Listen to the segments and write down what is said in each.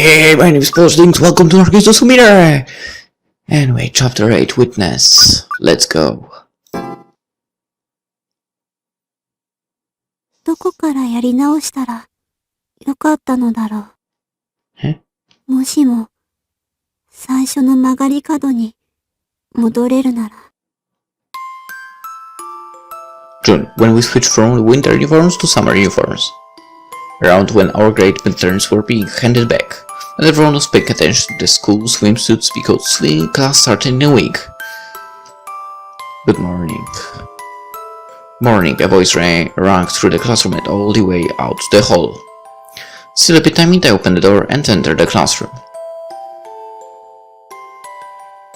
Hey, my name is PolishLynx, welcome to Narcissu Sumire! Anyway, chapter 8, Witness. Let's go. どこからやり直したらよかったのだろう。え？もしも最初の曲がり角に戻れるなら。June, when we switched from winter uniforms to summer uniforms. Around when our great midterms were being handed back, and everyone was paying attention to the school swimsuits because swimming class started in a week. Good morning. Morning, a voice rang through the classroom and all the way out to the hall. Still a bit timid, I opened the door and entered the classroom.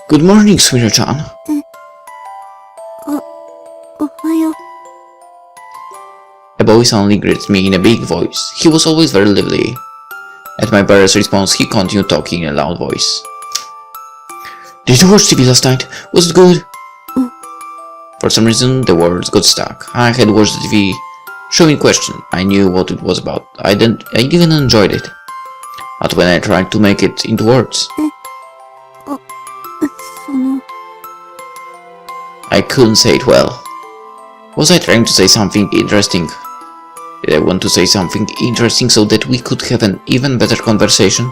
Good morning, Sumire-chan. おはよう。A boy suddenly greeted me in a big voice. He was always very lively. At my brother's response, he continued talking in a loud voice. Did you watch TV last night? Was it good? For some reason, the words got stuck. I had watched the TV show in question. I knew what it was about. I even enjoyed it. But when I tried to make it into words, I couldn't say it well. Was I trying to say something interesting? Did I want to say something interesting so that we could have an even better conversation?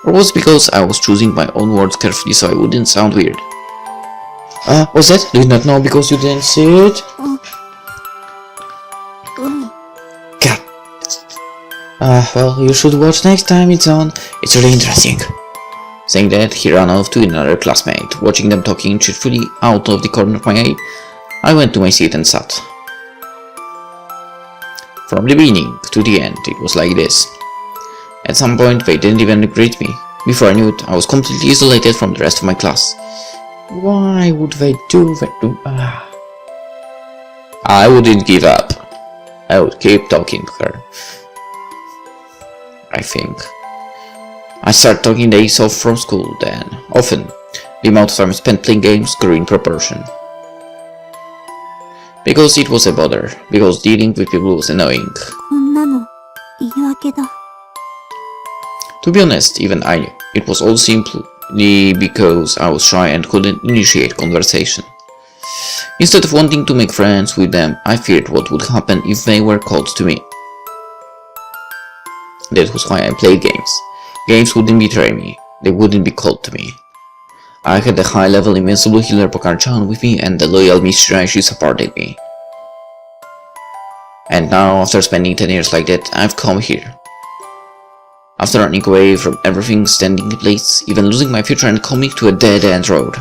Or was it because I was choosing my own words carefully so I wouldn't sound weird? What's that? Do you not know because you didn't see it? God. Well, you should watch next time it's on. It's really interesting. Saying that, he ran off to another classmate. Watching them talking cheerfully out of the corner of my eye, I went to my seat and sat. From the beginning to the end, it was like this. At some point, they didn't even greet me. Before I knew it, I was completely isolated from the rest of my class. Why would they do that? I wouldn't give up. I would keep talking to her. I think. I started talking days off from school then. Often, the amount of time spent playing games grew in proportion. Because it was a bother. Because dealing with people was annoying. こんなの言い訳だ。 To be honest, even I knew. It was all simply because I was shy and couldn't initiate conversation. Instead of wanting to make friends with them, I feared what would happen if they were called to me. That was why I played games. Games wouldn't betray me. They wouldn't be called to me. I had the high-level invincible healer Pokar-chan with me and the loyal Miss Shiraishi supporting me. And now, after spending 10 years like that, I've come here. After running away from everything standing in place, even losing my future and coming to a dead-end road.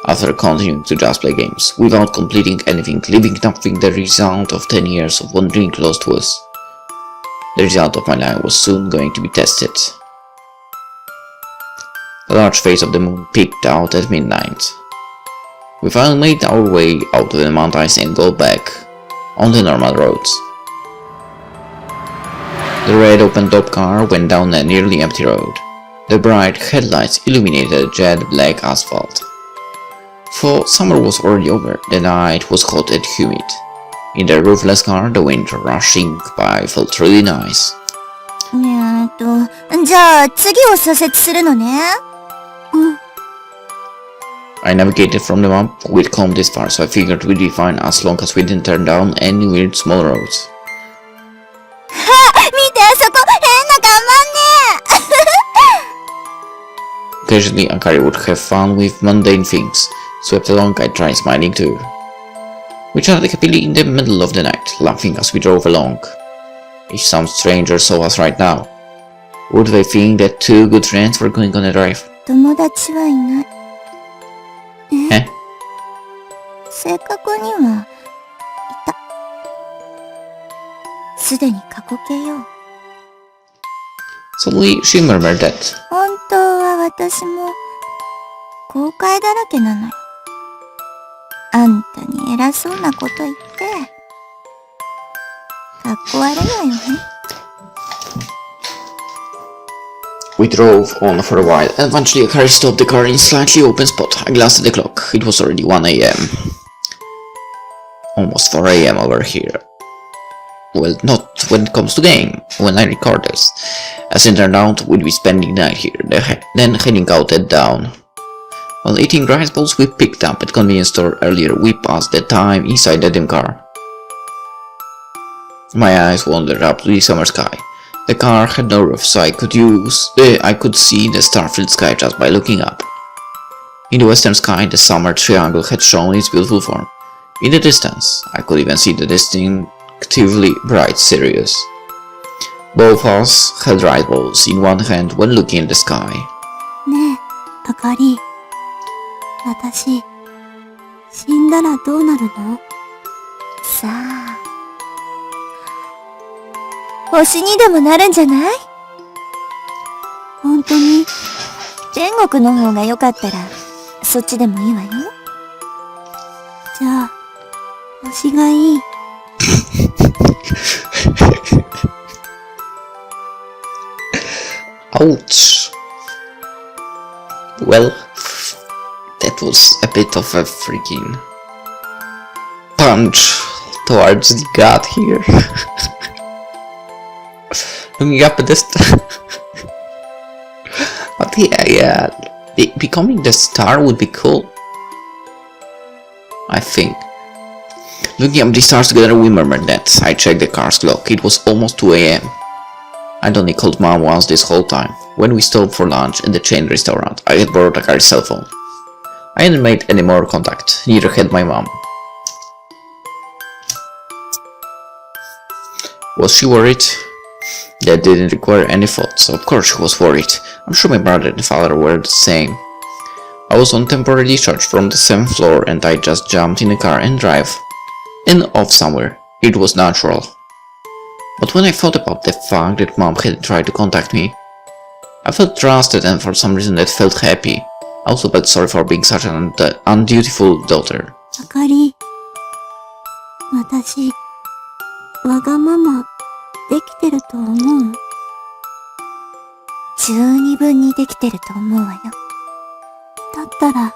After continuing to just play games, without completing anything, leaving nothing, the result of 10 years of wandering lost was. The result of my life was soon going to be tested. The large face of the moon peeked out at midnight. We finally made our way out of the mountains and got back on the normal roads. The red open-top car went down a nearly empty road. The bright headlights illuminated jet black asphalt. For summer was already over, the night was hot and humid. In the roofless car, the wind rushing by felt really nice. じゃあ次を左折するのね。I navigated from the map. We'd come this far, so I figured we'd be fine as long as we didn't turn down any weird small roads. 見てあそこ変な看板ね。 Occasionally, Akari would have fun with mundane things. Swept along, I tried smiling too. We chatted happily in the middle of the night, laughing as we drove along. If some stranger saw us right now, would they think that two good friends were going on a drive? 友達はいない。え？正確にはいた。すでに過去形よ。Suddenly, she murmured that. 本当は私も後悔だらけなのよ。あんたに偉そうなこと言って。かっこ悪いわよね。We drove on for a while, and eventually Akari stopped the car in a slightly open spot. I glanced at the clock. It was already 1 AM. Almost 4 AM over here. Well, not when it comes to game, when I record this. As it turned out, we'd be spending the night here, then heading out at dawn. While eating rice balls we picked up at convenience store earlier, we passed the time inside the dim car. My eyes wandered up to the summer sky. The car had no roof, so I could see the star-filled sky just by looking up. In the western sky, the summer triangle had shown its beautiful form. In the distance, I could even see the distinctively bright Sirius. Both of us held rice balls in one hand when looking at the sky. ねえ、あかり。私、死んだらどうなるの？さあ。星にでもなるんじゃない？本当に、天国の方が良かったら、そっちでもいいわよ。じゃあ、星がいい。Ouch. Well, that was a bit of a freaking punch towards the gut here. Looking up at this, but yeah, becoming the star would be cool. I think. Looking up the stars together, we murmured that. I checked the car's clock. It was almost 2 a.m. I'd only called Mom once this whole time. When we stopped for lunch at the chain restaurant, I had borrowed a car's cell phone. I hadn't made any more contact, neither had my mom. Was she worried? That didn't require any thoughts. Of course she was worried. I'm sure my brother and father were the same. I was on temporary discharge from the 7th floor and I just jumped in the car and drive off somewhere. It was natural. But when I thought about the fact that Mom had tried to contact me, I felt trusted and for some reason that felt happy. I also felt sorry for being such an undutiful daughter. あかり、私、わがままできてると思う？十二分にできてると思うわよ。だったら、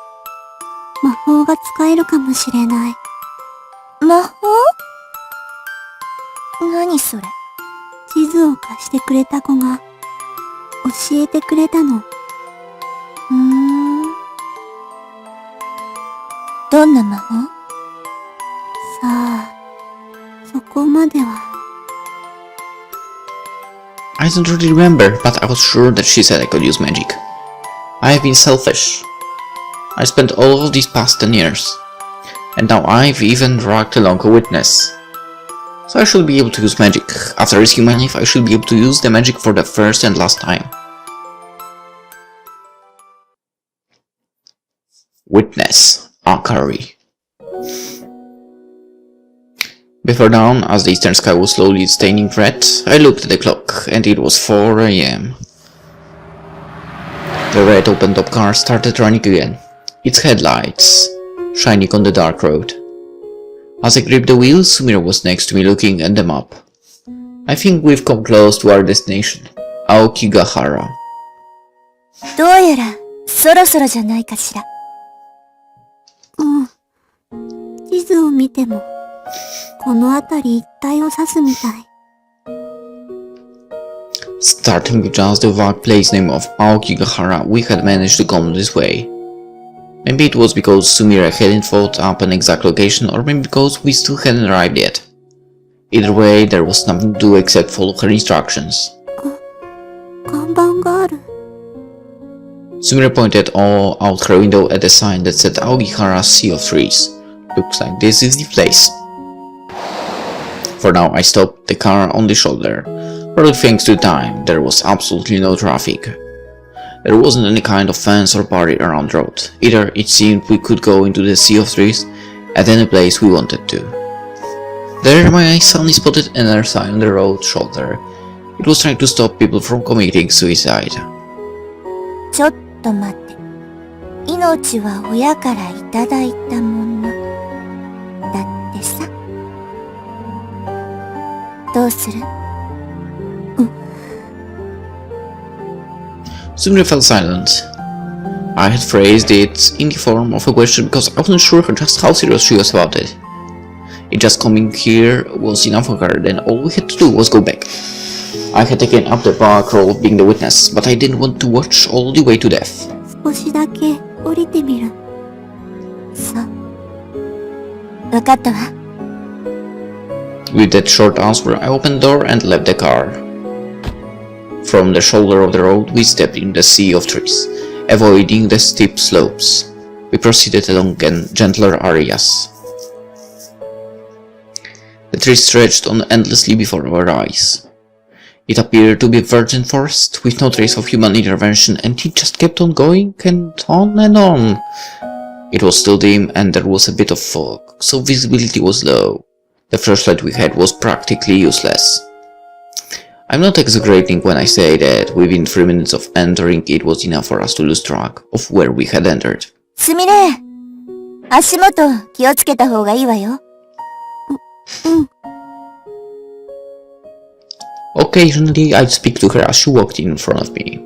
魔法が使えるかもしれない。魔法？何それ？地図を貸してくれた子が教えてくれたの。どんな魔法？さあ、そこまでは。I don't really remember, but I was sure that she said I could use magic. I have been selfish. I spent all of these past 10 years, and now I've even dragged along a witness. So I should be able to use magic. After risking my life, I should be able to use the magic for the first and last time. Witness, Akari. Before dawn, as the eastern sky was slowly staining red, I looked at the clock, and it was 4 a.m. The red open-top car started running again, its headlights shining on the dark road. As I gripped the wheel, Sumire was next to me looking at the map. I think we've come close to our destination, Aokigahara. どうやら、そろそろじゃないかしら。地図を見ても、この辺り一帯を指すみたい。Starting with just the vague place name of Aokigahara, we had managed to come this way. Maybe it was because Sumire hadn't thought up an exact location, or maybe because we still hadn't arrived yet. Either way, there was nothing to do except follow her instructions. 看板がある。Sumire pointed out her window at a sign that said Aokigahara Sea of Trees. Looks like this is the place. For now, I stopped the car on the shoulder. Probably thanks to time, there was absolutely no traffic. There wasn't any kind of fence or barrier around the road. Either it seemed we could go into the Sea of Trees at any place we wanted to. There my eye suddenly spotted another sign on the road shoulder. It was trying to stop people from committing suicide. ちょっと待って。命は親からいただいたもの。だってさ。どうする？ Sumire fell silent. I had phrased it in the form of a question because I wasn't sure just how serious she was about it. Just coming here was enough for her, then all we had to do was go back. I had taken up the back role of being the witness, but I didn't want to watch all the way to death. 少しだけ降りてみる。そう。わかったわ。With that short answer, I opened the door and left the car. From the shoulder of the road, we stepped in the sea of trees, avoiding the steep slopes. We proceeded along gentler areas. The trees stretched on endlessly before our eyes. It appeared to be a virgin forest with no trace of human intervention, and it just kept on going and on and on. It was still dim and there was a bit of fog, so visibility was low. The flashlight we had was practically useless. I'm not exaggerating when I say that within 3 minutes of entering it was enough for us to lose track of where we had entered. すみれ、足元気をつけた方がいいわよ。うん。Occasionally, I'd speak to her as she walked in front of me.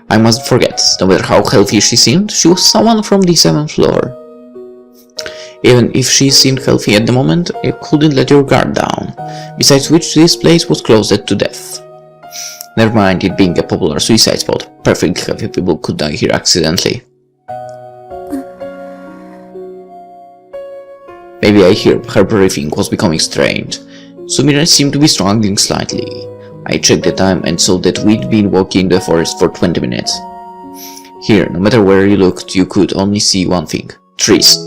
I must forget, no matter how healthy she seemed, she was someone from the 7th floor. Even if she seemed healthy at the moment, you couldn't let your guard down, besides which this place was closed to death. Never mind it being a popular suicide spot, perfectly healthy people could die here accidentally. Maybe I heard her breathing was becoming strange. Sumire seemed to be struggling slightly. I checked the time and saw that we'd been walking the forest for 20 minutes. Here, no matter where you looked, you could only see one thing: trees.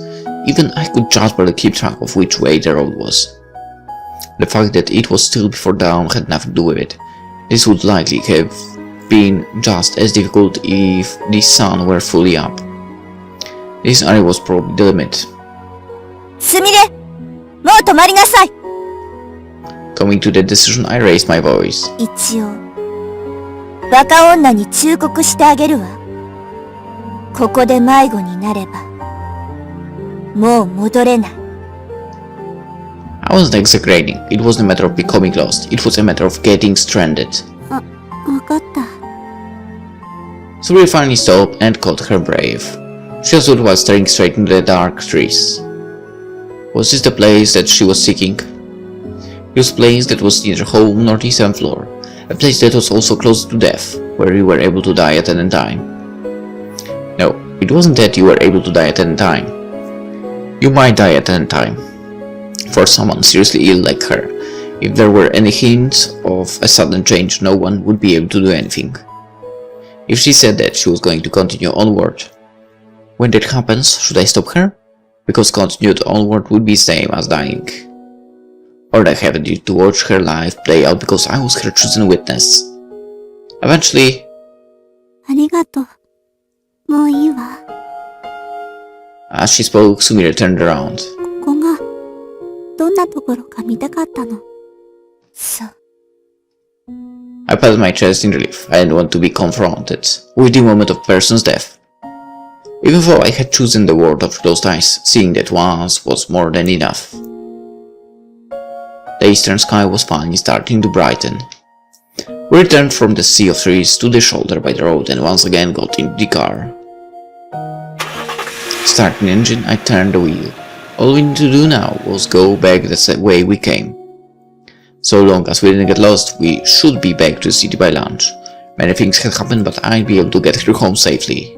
Even I could just barely keep track of which way the road was. The fact that it was still before dawn had nothing to do with it. This would likely have been just as difficult if the sun were fully up. This area was probably the limit. すみれ、もう止まりなさい。Coming to that decision, I raised my voice. 一応、若女に忠告してあげるわ。ここで迷子になれば、もう戻れない。I wasn't exaggerating. It wasn't a matter of becoming lost. It was a matter of getting stranded. わかった。So we finally stopped and caught her brave. She stood while staring straight into the dark trees. Was this the place that she was seeking? It was a place that was neither home nor the 7th floor. A place that was also close to death, where you were able to die at any time. No, it wasn't that you were able to die at any time. You might die at any time. For someone seriously ill like her, if there were any hint of a sudden change, no one would be able to do anything. If she said that she was going to continue onward, when that happens, should I stop her? Because continued onward would be same as dying. Or I have to watch her life play out because I was her chosen witness. Eventually... ありがとう。もういいわ。As she spoke, Sumire turned around. ここが、どんなところか見たかったの。そう。I patted my chest in relief. I didn't want to be confronted with the moment of a person's death. Even though I had chosen the world of closed eyes, seeing that once was more than enough. The eastern sky was finally starting to brighten. We returned from the sea of trees to the shoulder by the road and once again got into the car. Starting the engine, I turned the wheel. All we needed to do now was go back the way we came. So long as we didn't get lost, we should be back to the city by lunch. Many things had happened, but I'd be able to get her home safely.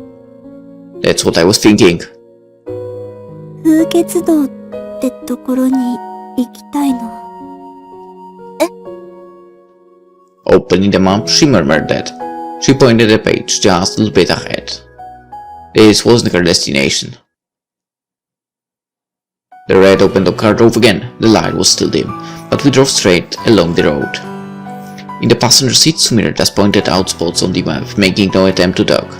That's what I was thinking. 風穴道ってところに行きたいの。Opening the map, she murmured that. She pointed the page just a little bit ahead. This wasn't her destination. The red opened-up car drove again. The light was still dim, but we drove straight along the road. In the passenger seat, Sumire just pointed out spots on the map, making no attempt to talk.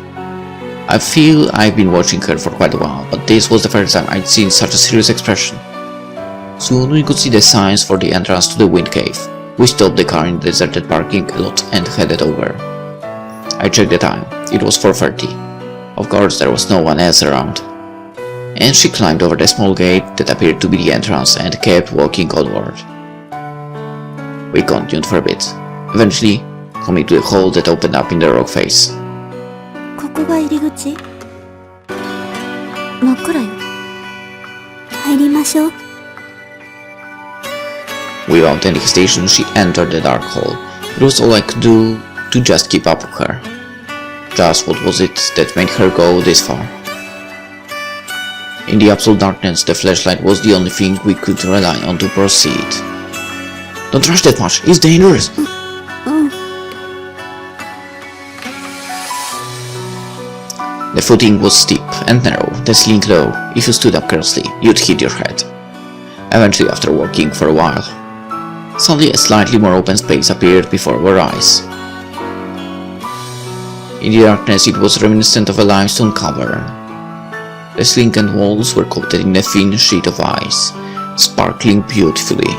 I feel I've been watching her for quite a while, but this was the first time I'd seen such a serious expression. Soon we could see the signs for the entrance to the wind cave. We stopped the car in the deserted parking lot and headed over. I checked the time. It was 4:30. Of course, there was no one else around. And she climbed over the small gate that appeared to be the entrance and kept walking onward. We continued for a bit, eventually coming to a hole that opened up in the rock face. ここが入り口？真っ暗よ。入りましょう。Without any hesitation, she entered the dark hall. It was all I could do to just keep up with her. Just what was it that made her go this far? In the absolute darkness, the flashlight was the only thing we could rely on to proceed. Don't rush that much, it's dangerous! The footing was steep and narrow, the ceiling low. If you stood up carelessly, you'd hit your head. Eventually, after walking for a while, suddenly a slightly more open space appeared before our eyes. In the darkness, it was reminiscent of a limestone cavern. The ceiling and walls were coated in a thin sheet of ice, sparkling beautifully.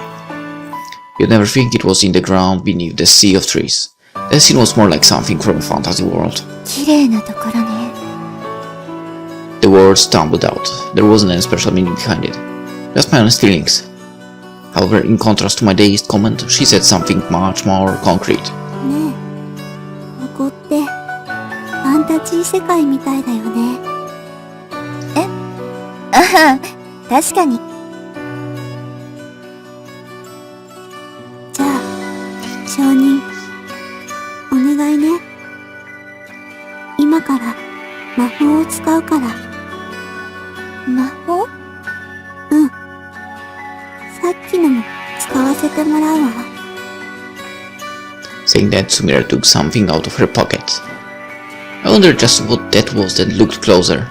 You'd never think it was in the ground beneath the sea of trees. The scene was more like something from a fantasy world. 綺麗なところね。 The words stumbled out. There wasn't any special meaning behind it. Just my honest feelings. However, in contrast to my dazed comment, she said something much more concrete. ねえ、ここってファンタジー世界みたいだよね。え？ああ、確かに。じゃあ、証人、お願いね。今から魔法を使うから。魔法？うん。さっきのも使わせてもらうわ。Saying that, Sumire took something out of her pocket. I wondered just what that was that looked closer.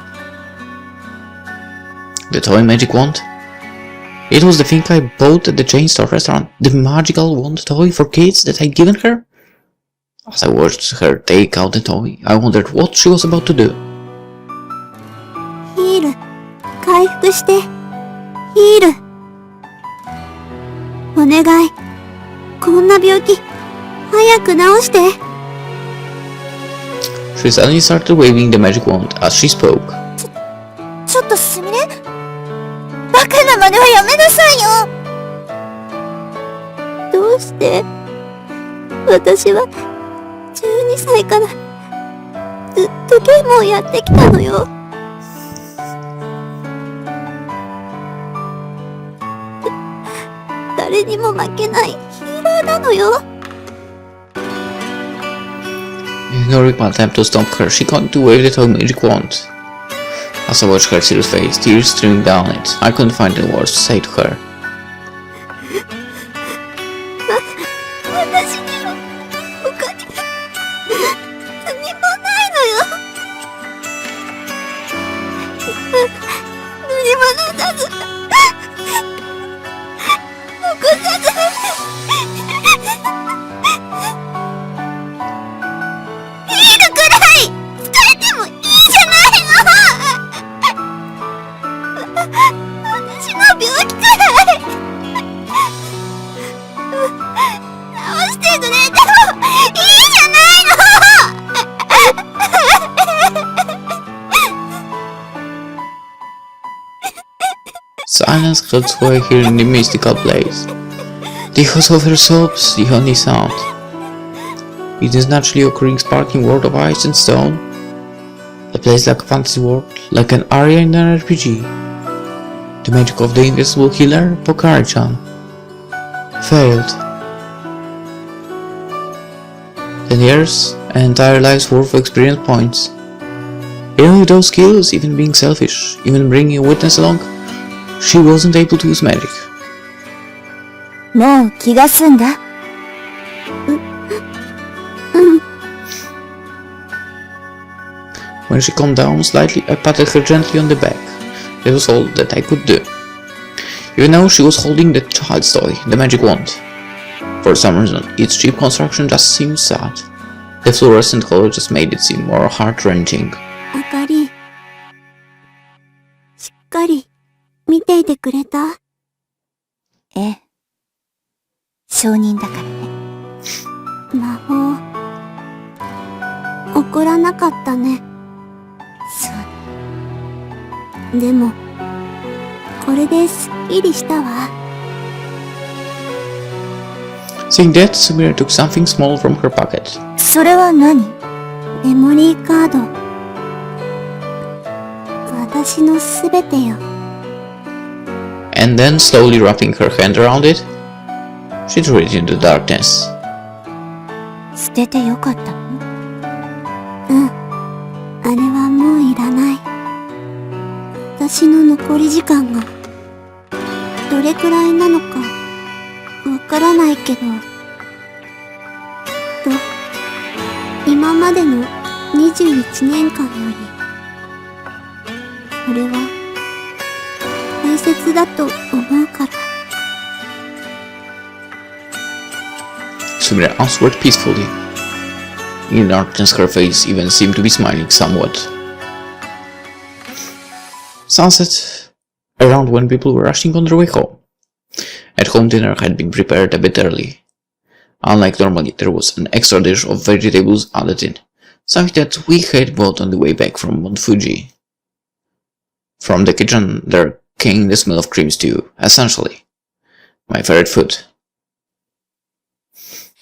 The toy magic wand? It was the thing I bought at the chain store restaurant, the magical wand toy for kids that I'd given her? As I watched her take out the toy, I wondered what she was about to do. ヒール、回復して。ヒール。お願い。こんな病気、早く治して。She suddenly started waving the magic wand as she spoke. ちょっとすみれ？バカな真似はやめなさいよ。どうして？私は12歳からずっとゲームをやってきたのよ。誰にも負けないヒーローなのよ。Ignoring my attempt to stop her, she continued to wave the toy magic wand. As I watched her serious face, tears streaming down it, I couldn't find any words to say to her. 私には他に何もないのよ。何もなさず起こさずヒールくらい使えてもいいじゃないの。私の病気くらい治してくれてもいいじゃないの。Silence cut sway here in the mystical place. The echoes of her sobs, the only sound. In this naturally occurring sparkling world of ice and stone, a place like a fantasy world, like an area in an RPG. The magic of the invisible healer, Pokari-chan, failed. 10 years, an entire life's worth of experience points. Even with those skills, even being selfish, even bringing a witness along, she wasn't able to use magic. もう気が済んだ。When she calmed down slightly, I patted her gently on the back. That was all that I could do. Even though she was holding the child's toy, the magic wand. For some reason, its cheap construction just seemed sad. The fluorescent color just made it seem more heart-wrenching. あかり、しっかり見ていてくれた？ええ。証人だからね。魔法、起こらなかったね。そう。でも、これですっきりしたわ。Saying that, Sumire took something small from her pocket. それは何？メモリーカード。私のすべてよ。And then, slowly wrapping her hand around it, She threw it into the darkness. 捨ててよかったの？あれはもういらない。私の残り時間がどれくらいなのかわからないけど、今までの21年間よりこれは大切だと思うから。Sumire answered peacefully. In darkness, her face even seemed to be smiling somewhat. Sunset, around when people were rushing on their way home. At home, dinner had been prepared a bit early. Unlike normally, there was an extra dish of vegetables added in, something that we had bought on the way back from Mount Fuji. From the kitchen, there came the smell of cream stew, essentially my favorite food.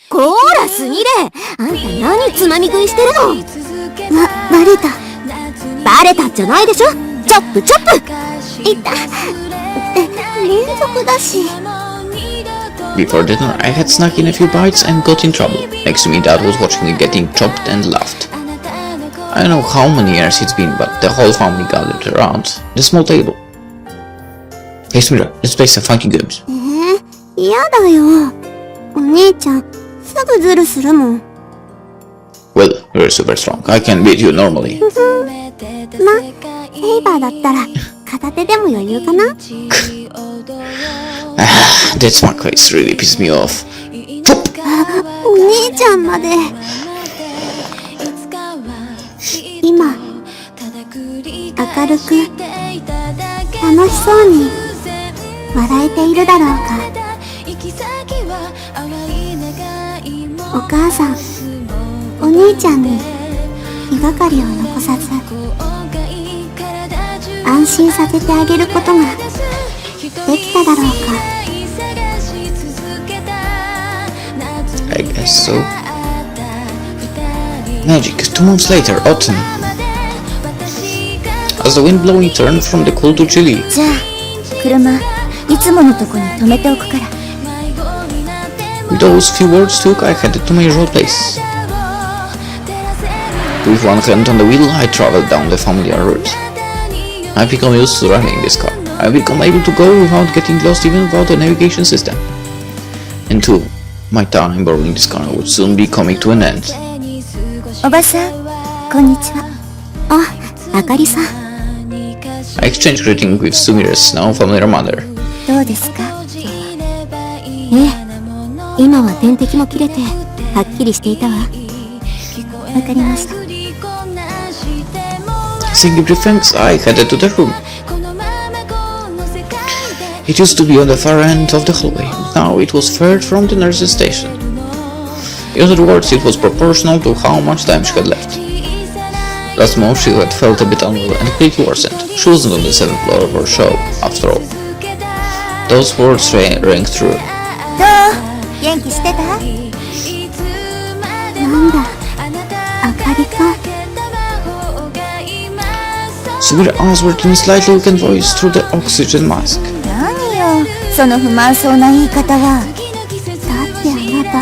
こーらすみれ、あんた何つまみ食いしてるの？バレた。バレたじゃないでしょ。チョップチョップ。いた。連続だし。Before dinner, I had snuck in a few bites and got in trouble. Next to me, Dad was watching me getting chopped and laughed. I don't know how many years it's been, but the whole family gathered around the small table. Hey Sumire, let's play some funky games. 嫌だよ。お兄ちゃん、すぐズルするもん。Well, you're super strong. I can beat you normally. ま、セイバーだったら片手でも余裕かな。That smart face really pissed me off. お兄ちゃんまで。今、明るく楽しそうに笑えているだろうか。お母さん、お兄ちゃんに気がかりを残さず安心させてあげることができただろうか。I guess so. Magic. 2 months later, autumn. As the wind blowing turned from the cold to chilly. じゃあ、車いつものとこに止めておくから。With those few words took, I headed to my usual place. With one hand on the wheel, I traveled down the familiar route. I've become used to driving this car. I've become able to go without getting lost even without a navigation system. And 2, my time borrowing this car would soon be coming to an end. おばさん、こんにちは。あ、あかりさん。I exchanged greetings with Sumire's now familiar mother. どうですか？今は点滴も切れてはっきりしていたわ。わかりました。Saying brief thanks, I headed to the room. It used to be on the far end of the hallway. Now it was third from the nurse's station. In other words, it was proportional to how much time she had left. Last month she had felt a bit unwell and quickly worsened. She wasn't on the 7th floor of her show, after all. Those words rang true. どう？元気してた？なんだ、あかりか。Sumire answered in a slightly weakened voice through the oxygen mask. 何よ、その不満そうな言い方は。だってあなた、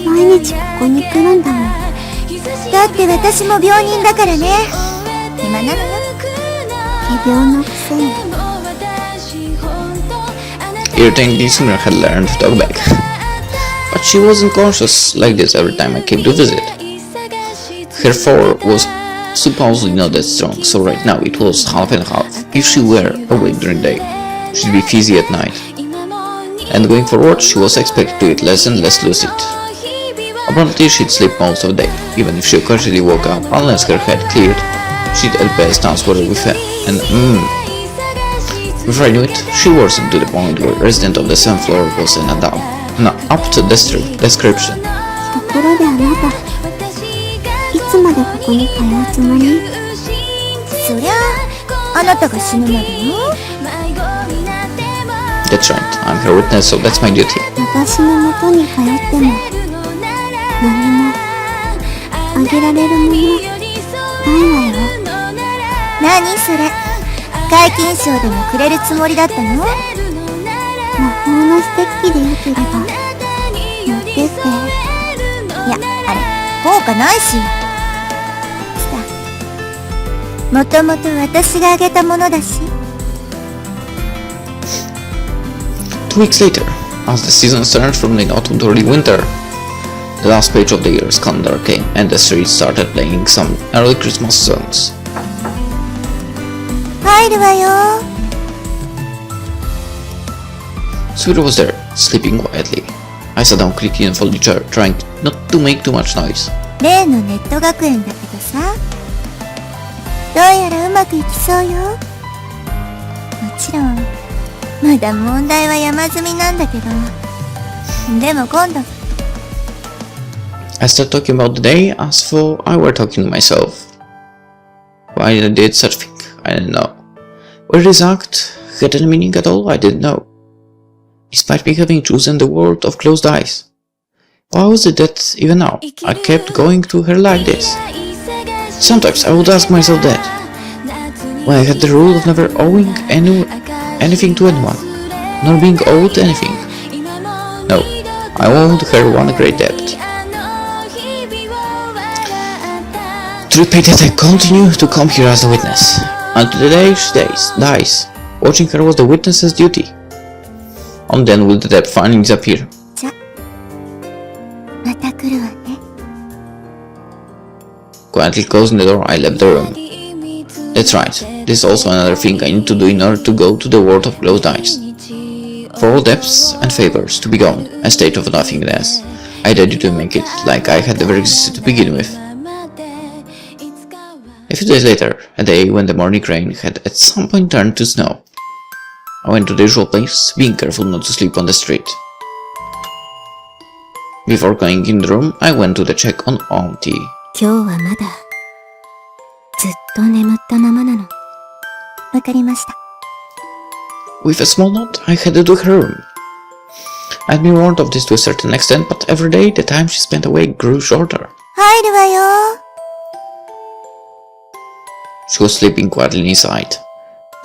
毎日ここに来るんだもん。だって私も病人だからね。暇なのよ。仮病のくせに。Irritatingly, Sumire had learned to talk back. But she wasn't conscious like this every time I came to visit. Her four was supposedly not that strong, so right now it was half and half. If she were awake during the day, she'd be fizzy at night. And going forward, she was expected to eat less and less lucid. Apparently, she'd sleep most of the day, even if she occasionally woke up, unless her head cleared. She'd at best answer with her, and before I knew it, she worsened to the point where resident of the 7th floor was an apt description. ところであなた、いつまでここに通うつもり？そりゃあ、あなたが死ぬまでよ。That's right, I'm her witness, so that's my duty. 私の元に通っても、何もあげられるものないわよ。何それ？皆勤賞でもくれるつもりだったの？もこんなステッキで良ければ持ってって。いや、あれ効果ないし。さ、もともと私があげたものだし。 2 weeks later, as the season turned from late autumn to early winter, the last page of the year's calendar came and the streets started playing some early Christmas songs. 入るわよ。Sumire was there, sleeping quietly. I sat down quickly in a folding chair, trying not to make too much noise. 例のネット学園だけどさ、どうやらうまくいきそうよ。もちろんまだ問題は山積みなんだけど、でも今度 I started talking about the day as though I were talking to myself. Why I did such a thing, I didn't know. Whether this act had any meaning at all, I didn't know. Despite me having chosen the world of closed eyes. Why was it that, even now, I kept going to her like this? Sometimes I would ask myself that. When I had the rule of never owing anything to anyone, nor being owed anything. No, I owed her one great debt. To repay that, I continue to come here as a witness. Until the day she dies. Watching her was the witness's duty. And then will the debt finally disappear. じゃ、また来るわね。 Quietly closing the door, I left the room. That's right, this is also another thing I need to do in order to go to the world of closed eyes. For all debts and favors to be gone, a state of nothingness, I decided to make it like I had never existed to begin with. A few days later, a day when the morning rain had at some point turned to snow, I went to the usual place, being careful not to sleep on the street. Before going in the room, I went to check on Auntie. 今日はまだずっと眠ったままなの。わかりました。 With a small note, I headed to her room. I'd been warned of this to a certain extent, but every day the time she spent awake grew shorter. 入るわよ。 She was sleeping quietly inside.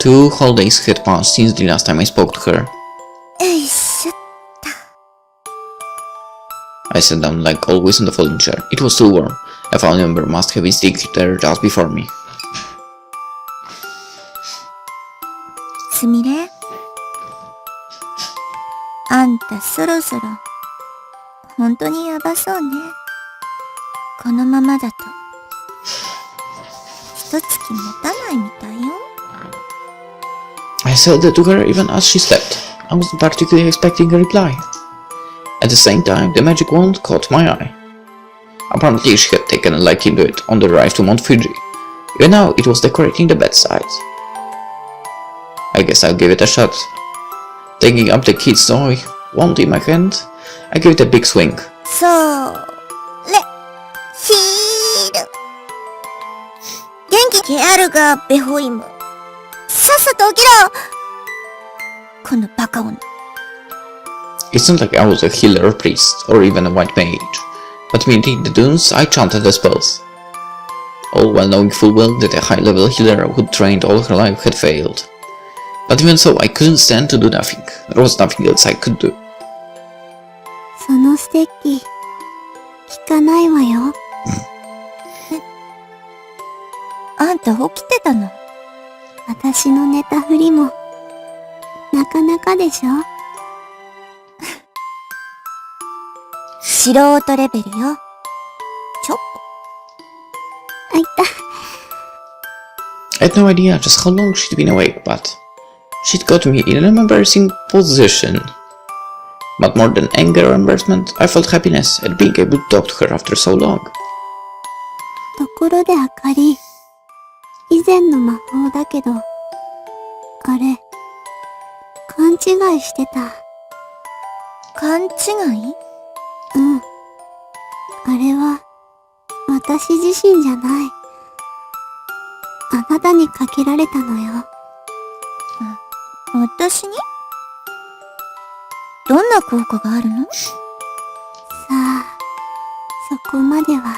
2 whole days had passed since the last time I spoke to her. よいしょっと。 I sat down like always in the folding chair. It was too warm. A family member must have been sitting there just before me. すみれ、あんたそろそろ本当にヤバそうね。このままだと一月持たないみたいよ。 I said that to her even as she slept. I wasn't particularly expecting a reply. At the same time, the magic wand caught my eye. Apparently she had taken a liking to it on the drive to Mount Fuji. Even now it was decorating the bedside. I guess I'll give it a shot. Taking up the kid's toy, wand in my hand, I gave it a big swing. それ、ヒール。元気であるが、ベホイム。さっさと起きろ。このバカ女。 It's not like I was a healer or priest, or even a white mage, but meeting the dunes, I chanted the spells. All while knowing full well that a high-level healer who'd trained all her life had failed. But even so, I couldn't stand to do nothing. There was nothing else I could do. そのステッキ、効かないわよ。あんた起きてたの？私の寝たふりも、なかなかでしょ？素人レベルよ。ちょっと。あ、いた。 I had no idea just how long she'd been awake, but she'd got me in an embarrassing position. But more than anger or embarrassment, I felt happiness at being able to talk to her after so long. ところであかり、以前の魔法だけど、あれ、勘違いしてた。勘違い？うん。あれは、私自身じゃない。あなたにかけられたのよ。私に？どんな効果があるの？さあ、そこまでは。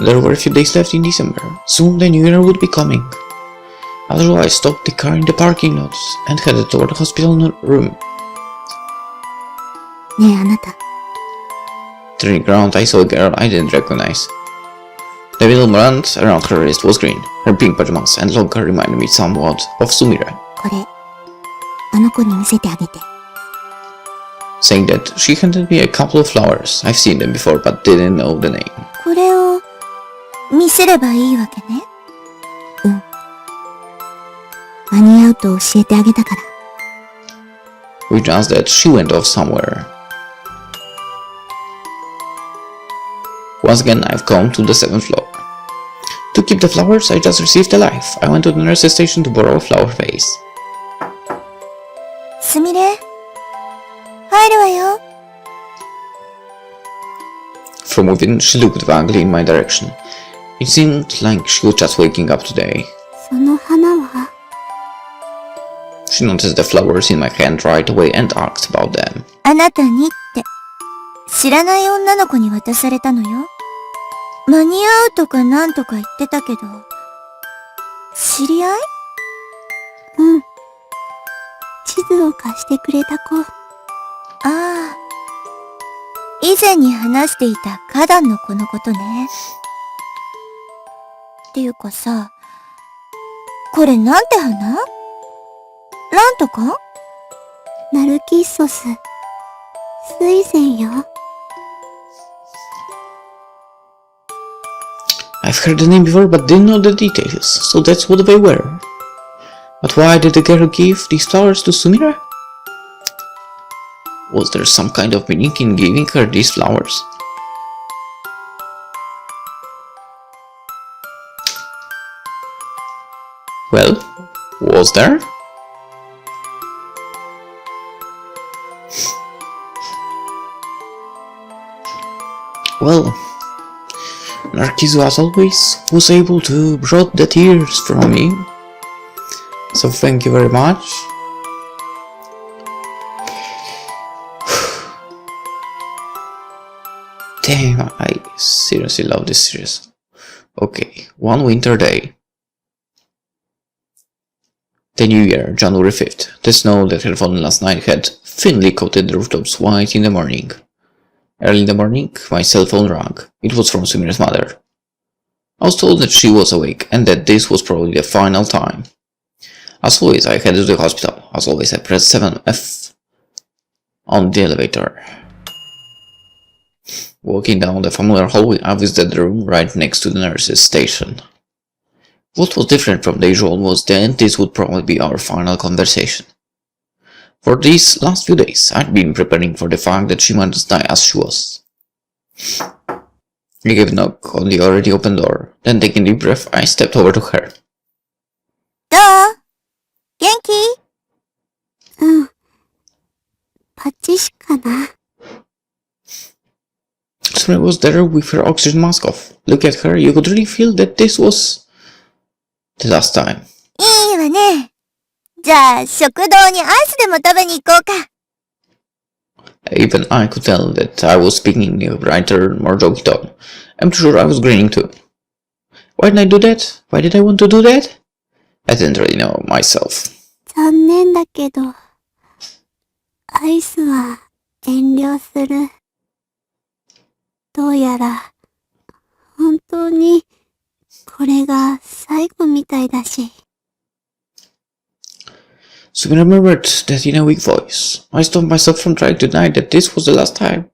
There were a few days left in December. Soon the new year would be coming. As usual, I stopped the car in the parking lot and headed toward the hospital room. ねえあなた、 Turning around, I saw a girl I didn't recognize. The little band around her wrist was green. Her pink pajamas and long hair reminded me somewhat of Sumire. これ、あの子に見せてあげて。Saying that, she handed me a couple of flowers. I've seen them before but didn't know the name. これを見せればいいわけね。うん。間に合うと教えてあげたから。Which announced that she went off somewhere. Once again, I've come to the 7th floor. To keep the flowers I just received alive, I went to the nurse's station to borrow a flower vase. すみれ、入るわよ。From within, she looked vaguely in my direction. It seemed like she was just waking up today. その花は She noticed the flowers in my hand right away and asked about them. あなたにって知らない女の子に渡されたのよ。間に合うとかなんとか言ってたけど、知り合い？うん。地図を貸してくれた子。ああ。以前に話していた花壇の子のことね。っていうかさ、これなんて花？ランとか？ナルキッソス。水仙よ。I've heard the name before but didn't know the details, so that's what they were. But why did the girl give these flowers to Sumire? Was there some kind of meaning in giving her these flowers? Well, was there? Well, Narcissu, as always, was able to brought the tears from me. So thank you very much. Damn, I seriously love this series. Okay, one winter day. The new year, January 5th. The snow that had fallen last night had thinly coated the rooftops white in the morning. Early in the morning, my cell phone rang. It was from Sumire's mother. I was told that she was awake and that this was probably the final time. As always, I headed to the hospital. As always, I pressed 7F on the elevator. Walking down the familiar hallway, I visited the room right next to the nurse's station. What was different from the usual was that this would probably be our final conversation. For these last few days, I'd been preparing for the fact that she might just die as she was. I gave a knock on the already open door, then taking a deep breath, I stepped over to her. どう？元気？うん。パチシかな。Sumire was there with her oxygen mask off. Look at her, you could really feel that this was the last time. いいわね。じゃあ、食堂にアイスでも食べに行こうか。Even I could tell that I was speaking in a brighter, more jokey tone. I'm sure I was grinning too. Why did I do that? Why did I want to do that? I didn't really know myself. 残念だけど、アイスは遠慮する。どうやら、本当に、これが最後みたいだし。Sumire murmured that in a weak voice. I stopped myself from trying to deny that this was the last time.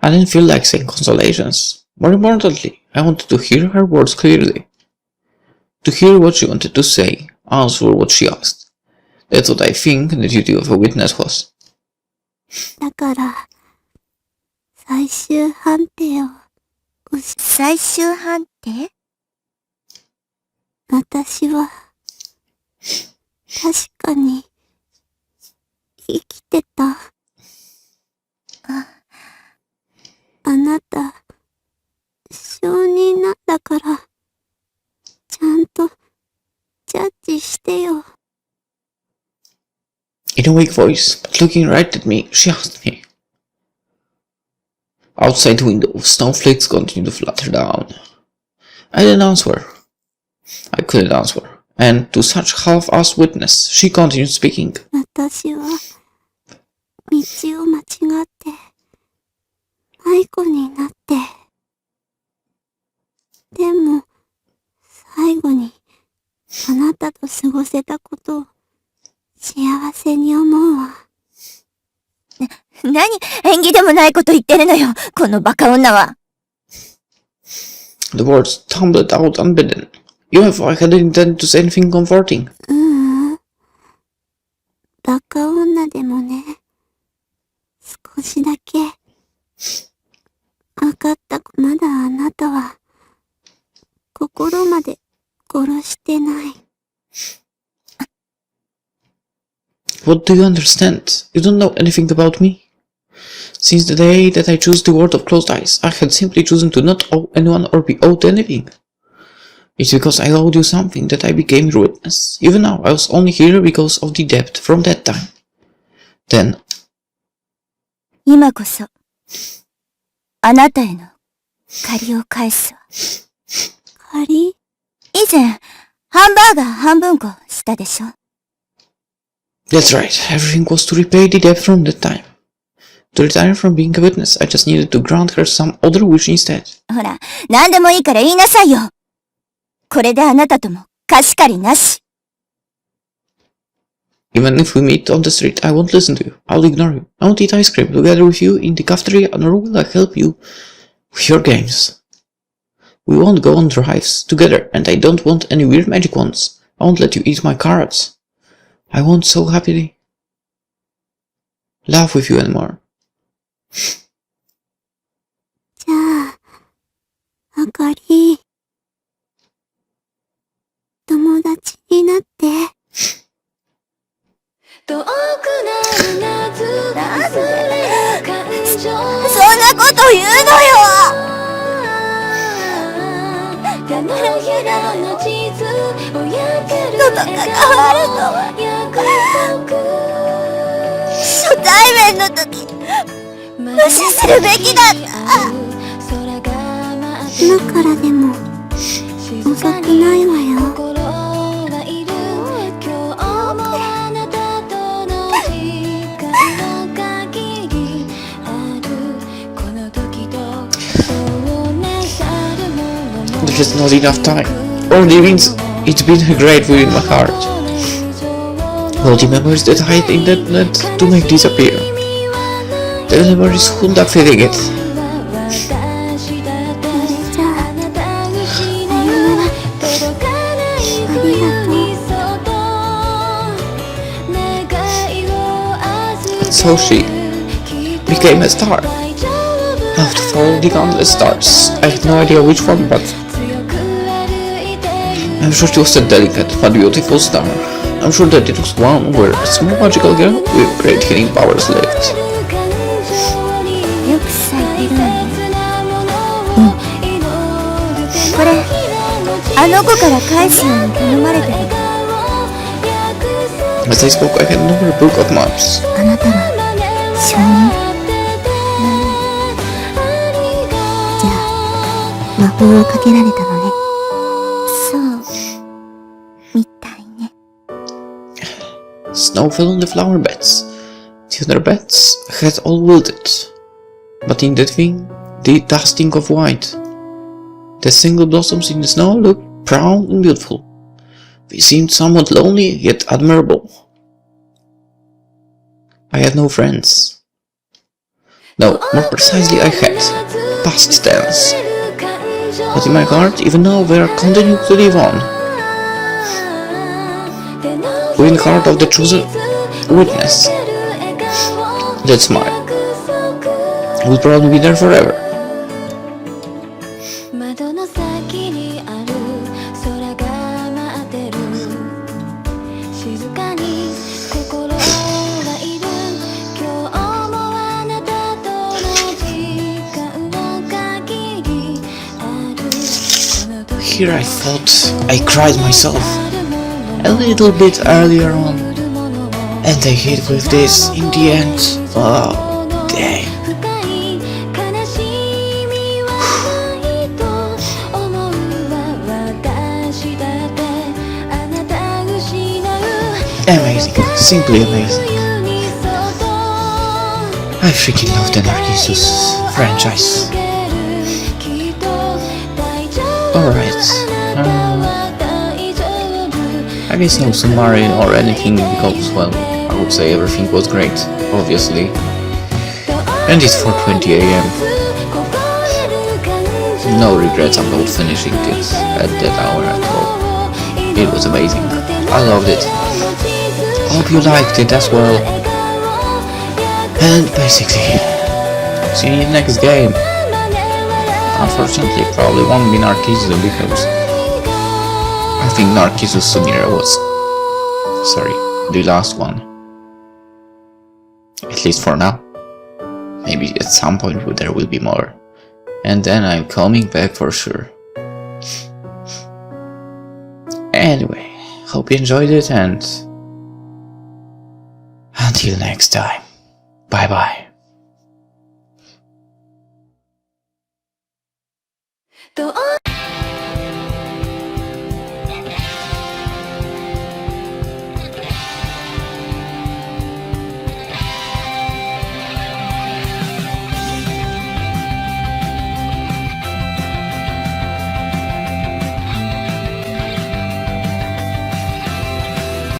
I didn't feel like saying consolations. More importantly, I wanted to hear her words clearly. To hear what she wanted to say, answer what she asked. That's what I think the duty of a witness was. だから、最終判定を最終判定？私は、確かに、生きてた。あなた、証人なんだから、ちゃんと、ジャッジしてよ。In a weak voice, but looking right at me, she asked me. Outside the window, snowflakes continued to flutter down. I didn't answer. I couldn't answer, and to such half-assed witness, she continued speaking. 私は、道を間違って、迷子になって。でも、最後に、あなたと過ごせたことを、幸せに思うわ。何、縁起でもないこと言ってるのよ、このバカ女は。The words tumbled out unbidden, even if I hadn't intended to say anything comforting. バカ女でもね、少しだけ。わかった、まだあなたは、心まで殺してない。What do you understand? You don't know anything about me. Since the day that I chose the world of closed eyes, I had simply chosen to not owe anyone or be owed anything. It's because I owed you something that I became your witness. Even now, I was only here because of the debt from that time. Then... 今こそ、あなたへの借りを返すわ。借り？以前、ハンバーガー半分こしたでしょ？ That's right, everything was to repay the debt from that time. To retire from being a witness, I just needed to grant her some other wish instead. ほら、何でもいいから言いなさいよ。これであなたとも貸し借りなし。Even if we meet on the street, I won't listen to you. I'll ignore you. I won't eat ice cream together with you in the cafeteria, nor will I help you with your games. We won't go on drives together, and I don't want any weird magic ones. I won't let you eat my carrots. I won't so happily laugh with you anymore. じゃあ、あかり、友達になって。遠くなる夏なんでそんなこと言うのよ。手のひらの地図を焼ける人と関わるのは初対面の時無視するべきだった。今からでも遅くないわよ。There's not enough time. Only means it's been a great wound in my heart. All the memories that I had intended to make disappear. The memories won't have fading it. And so she became a star. Out of all the countless stars, I had no idea which one, but I'm sure she was a delicate but beautiful star. I'm sure that it was one where a small magical girl with great healing powers lived. よく咲いてるわね。これ、あの子から返すように頼まれてる。As I spoke, I had another book of maps. あなたは証人？じゃあ、魔法をかけられたのね。そう、みたいね。Snow fell on the flower beds. The other beds had all wilted. But in that thing, the dusting of white. The single blossoms in the snow looked brown and beautiful. They seemed somewhat lonely, yet admirable. I had no friends. No, more precisely I had. Past tense. But in my heart, even now, they are continuing to live on. Within the heart of the chosen witness. That smile will probably be there forever. Here I thought I cried myself a little bit earlier on, and I hit with this in the end. Oh, dang. Amazing, simply amazing. I freaking love the Narcissus franchise. Alright, I guess no summary or anything because, well, I would say everything was great, obviously. And it's 4:20 AM. No regrets about finishing it at that hour at all. It was amazing. I loved it. Hope you liked it as well. And basically, see you in the next game. Unfortunately, probably won't be Narcissu because I think Narcissu Sumire was, the last one. At least for now. Maybe at some point there will be more. And then I'm coming back for sure. Anyway, hope you enjoyed it and until next time. Bye bye.